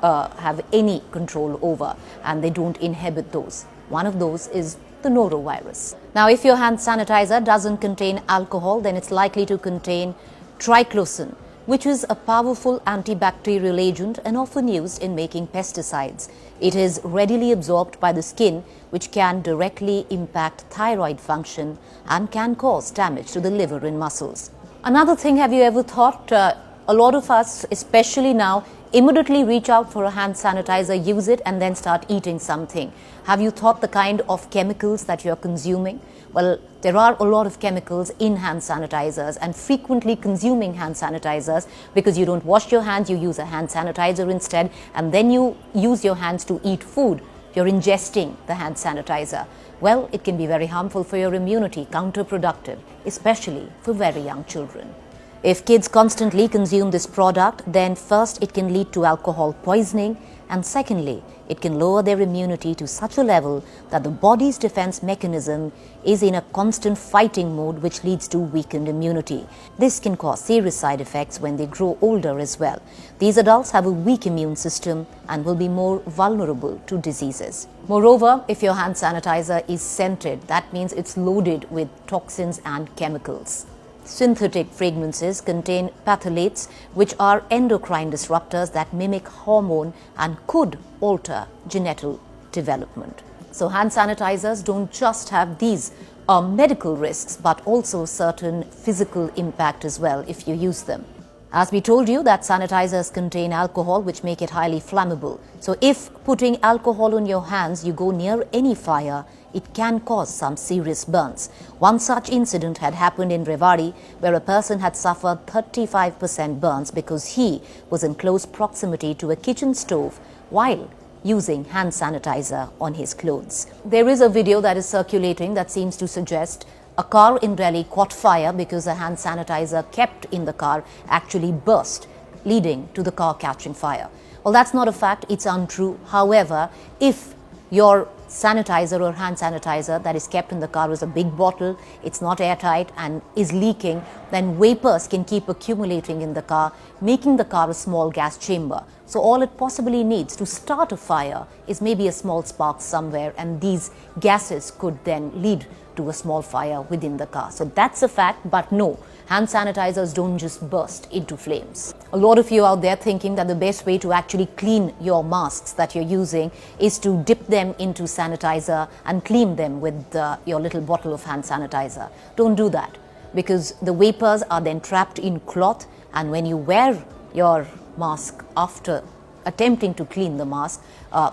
have any control over, and they don't inhibit those. One of those is the norovirus. Now, if your hand sanitizer doesn't contain alcohol, then it's likely to contain triclosan, which is a powerful antibacterial agent and often used in making pesticides. It is readily absorbed by the skin, which can directly impact thyroid function and can cause damage to the liver and muscles. Another thing, have you ever thought, a lot of us, especially now, immediately reach out for a hand sanitizer, use it, and then start eating something. Have you thought the kind of chemicals that you're consuming? Well, there are a lot of chemicals in hand sanitizers, and frequently consuming hand sanitizers because you don't wash your hands, you use a hand sanitizer instead, and then you use your hands to eat food. You're ingesting the hand sanitizer. Well, it can be very harmful for your immunity, counterproductive, especially for very young children. If kids constantly consume this product, then first it can lead to alcohol poisoning, and secondly, it can lower their immunity to such a level that the body's defense mechanism is in a constant fighting mode, which leads to weakened immunity. This can cause serious side effects when they grow older as well. These adults have a weak immune system and will be more vulnerable to diseases. Moreover, if your hand sanitizer is scented, that means it's loaded with toxins and chemicals. Synthetic fragrances contain phthalates, which are endocrine disruptors that mimic hormone and could alter genital development. So hand sanitizers don't just have these medical risks, but also certain physical impact as well if you use them. As we told you, that sanitizers contain alcohol, which make it highly flammable. So if putting alcohol on your hands, you go near any fire, it can cause some serious burns. One such incident had happened in Rewari, where a person had suffered 35% burns because he was in close proximity to a kitchen stove while using hand sanitizer on his clothes. There is a video that is circulating that seems to suggest a car in Delhi caught fire because a hand sanitizer kept in the car actually burst, leading to the car catching fire. Well, that's not a fact, it's untrue. However, if your sanitizer or hand sanitizer that is kept in the car is a big bottle, it's not airtight and is leaking, then vapors can keep accumulating in the car, making the car a small gas chamber. So all it possibly needs to start a fire is maybe a small spark somewhere, and these gases could then lead to a small fire within the car. So that's a fact, but no, hand sanitizers don't just burst into flames. A lot of you out there thinking that the best way to actually clean your masks that you're using is to dip them into sanitizer and clean them with your little bottle of hand sanitizer. Don't do that, because the vapors are then trapped in cloth, and when you wear your mask after attempting to clean the mask,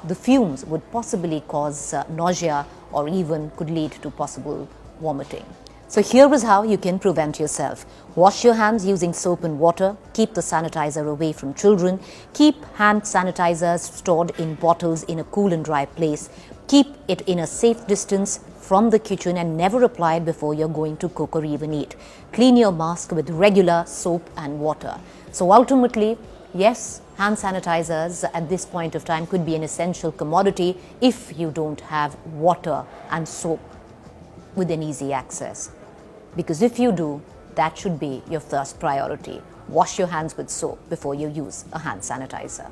the fumes would possibly cause nausea or even could lead to possible vomiting. So here is how you can prevent yourself. Wash your hands using soap and water. Keep the sanitizer away from children. Keep hand sanitizers stored in bottles in a cool and dry place. Keep it in a safe distance from the kitchen and never apply it before you're going to cook or even eat. Clean your mask with regular soap and water. So ultimately, yes, hand sanitizers at this point of time could be an essential commodity if you don't have water and soap within easy access. Because if you do, that should be your first priority. Wash your hands with soap before you use a hand sanitizer.